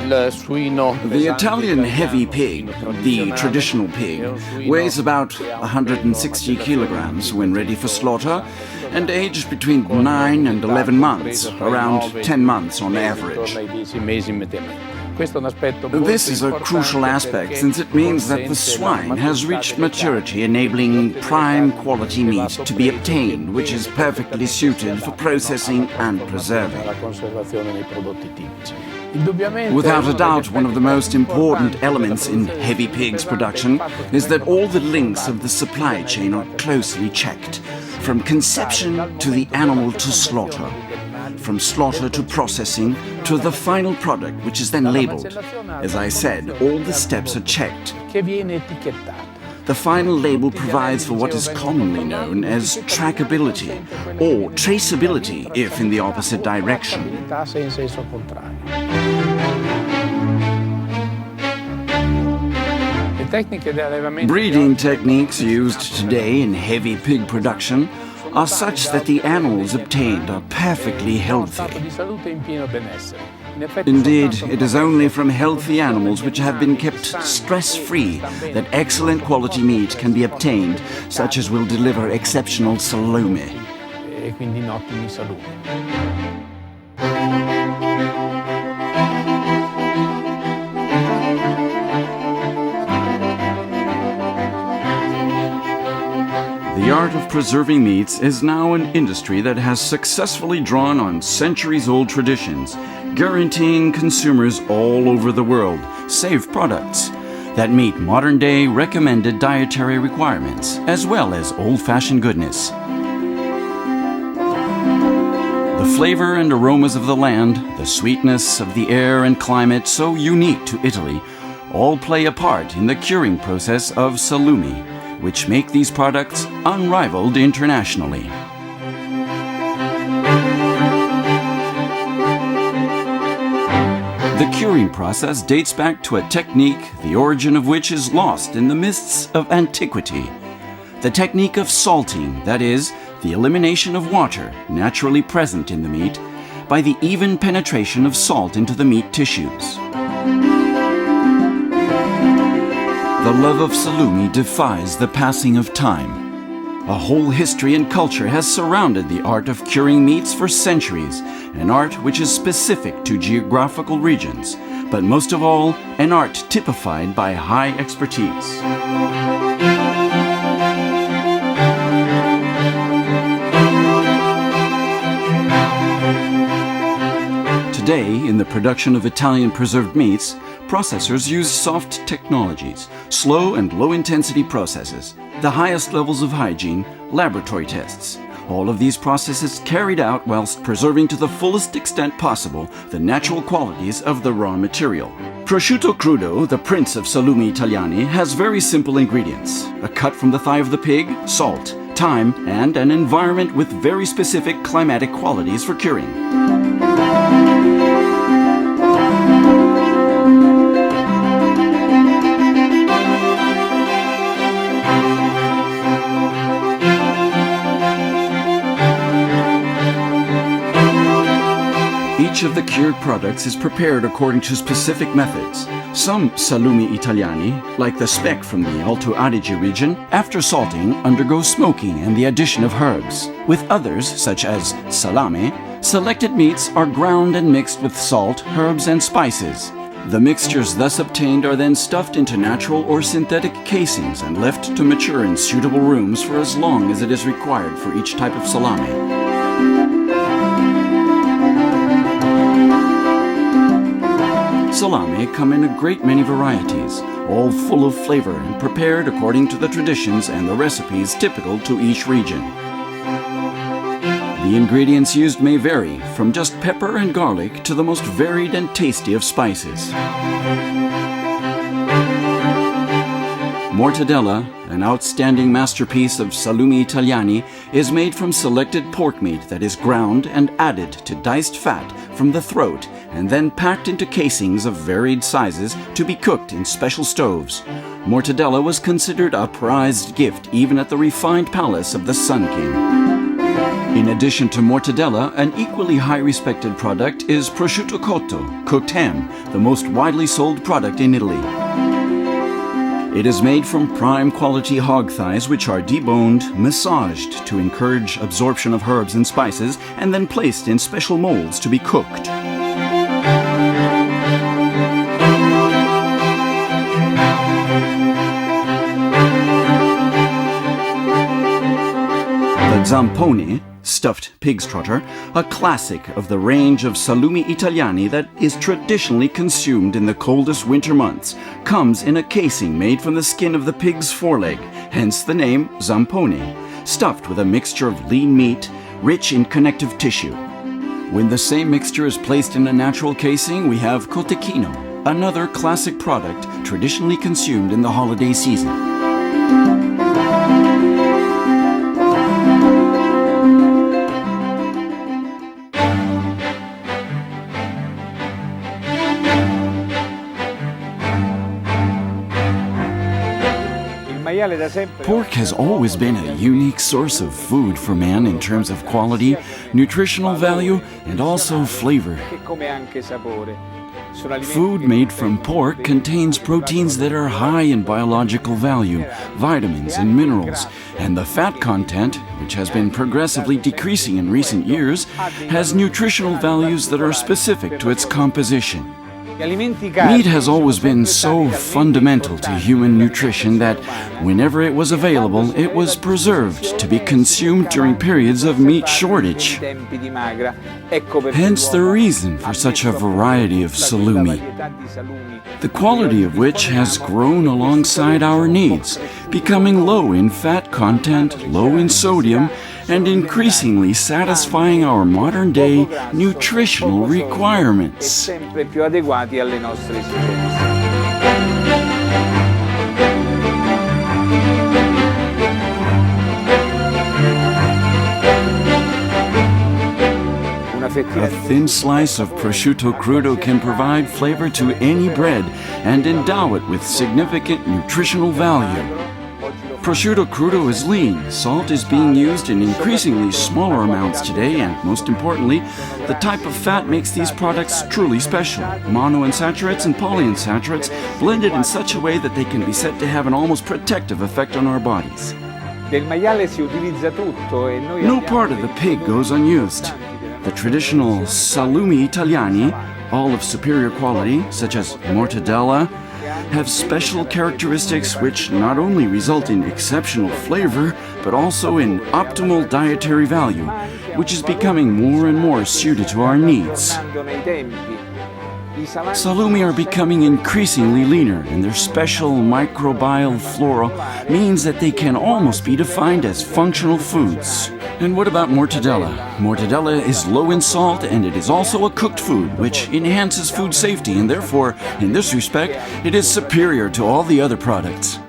The Italian heavy pig, the traditional pig, weighs about 160 kilograms when ready for slaughter and aged between 9 and 11 months, around 10 months on average. This is a crucial aspect since it means that the swine has reached maturity, enabling prime quality meat to be obtained, which is perfectly suited for processing and preserving. Without a doubt, one of the most important elements in heavy pigs production is that all the links of the supply chain are closely checked, from conception to the animal to slaughter. From slaughter to processing to the final product, which is then labeled. As I said, all the steps are checked. The final label provides for what is commonly known as trackability, or traceability if in the opposite direction. Breeding techniques used today in heavy pig production are such that the animals obtained are perfectly healthy. Indeed, it is only from healthy animals which have been kept stress-free that excellent quality meat can be obtained, such as will deliver exceptional salumi. The art of preserving meats is now an industry that has successfully drawn on centuries-old traditions, guaranteeing consumers all over the world safe products that meet modern-day recommended dietary requirements, as well as old-fashioned goodness. The flavor and aromas of the land, the sweetness of the air and climate so unique to Italy, all play a part in the curing process of salumi, which make these products unrivaled internationally. The curing process dates back to a technique the origin of which is lost in the mists of antiquity. The technique of salting, that is, the elimination of water naturally present in the meat by the even penetration of salt into the meat tissues. The love of salumi defies the passing of time. A whole history and culture has surrounded the art of curing meats for centuries, an art which is specific to geographical regions, but most of all, an art typified by high expertise. Today, in the production of Italian preserved meats, processors use soft technologies, slow and low-intensity processes, the highest levels of hygiene, laboratory tests. All of these processes carried out whilst preserving to the fullest extent possible the natural qualities of the raw material. Prosciutto crudo, the prince of salumi italiani, has very simple ingredients: a cut from the thigh of the pig, salt, thyme, and an environment with very specific climatic qualities for curing. Each of the cured products is prepared according to specific methods. Some salumi italiani, like the speck from the Alto Adige region, after salting undergo smoking and the addition of herbs. With others, such as salame, selected meats are ground and mixed with salt, herbs, and spices. The mixtures thus obtained are then stuffed into natural or synthetic casings and left to mature in suitable rooms for as long as it is required for each type of salami. Salami come in a great many varieties, all full of flavor and prepared according to the traditions and the recipes typical to each region. The ingredients used may vary, from just pepper and garlic to the most varied and tasty of spices. Mortadella, an outstanding masterpiece of salumi italiani, is made from selected pork meat that is ground and added to diced fat from the throat and then packed into casings of varied sizes to be cooked in special stoves. Mortadella was considered a prized gift even at the refined palace of the Sun King. In addition to mortadella, an equally high-respected product is prosciutto cotto, cooked ham, the most widely sold product in Italy. It is made from prime quality hog thighs which are deboned, massaged to encourage absorption of herbs and spices, and then placed in special molds to be cooked. The zampone, stuffed pig's trotter, a classic of the range of salumi italiani that is traditionally consumed in the coldest winter months, comes in a casing made from the skin of the pig's foreleg, hence the name zampone, stuffed with a mixture of lean meat, rich in connective tissue. When the same mixture is placed in a natural casing, we have cotechino, another classic product traditionally consumed in the holiday season. Pork has always been a unique source of food for man in terms of quality, nutritional value, and also flavor. Food made from pork contains proteins that are high in biological value, vitamins and minerals, and the fat content, which has been progressively decreasing in recent years, has nutritional values that are specific to its composition. Meat has always been so fundamental to human nutrition that whenever it was available, it was preserved to be consumed during periods of meat shortage. Hence the reason for such a variety of salumi, the quality of which has grown alongside our needs, becoming low in fat content, low in sodium, and increasingly satisfying our modern-day nutritional requirements. A thin slice of prosciutto crudo can provide flavor to any bread and endow it with significant nutritional value. Prosciutto crudo is lean. Salt is being used in increasingly smaller amounts today, and most importantly, the type of fat makes these products truly special. Monounsaturates and polyunsaturates blended in such a way that they can be said to have an almost protective effect on our bodies. No part of the pig goes unused. The traditional salumi italiani, all of superior quality, such as mortadella, have special characteristics which not only result in exceptional flavor, but also in optimal dietary value, which is becoming more and more suited to our needs. Salumi are becoming increasingly leaner, and their special microbial flora means that they can almost be defined as functional foods. And what about mortadella? Mortadella is low in salt, and it is also a cooked food, which enhances food safety, and therefore, in this respect, it is superior to all the other products.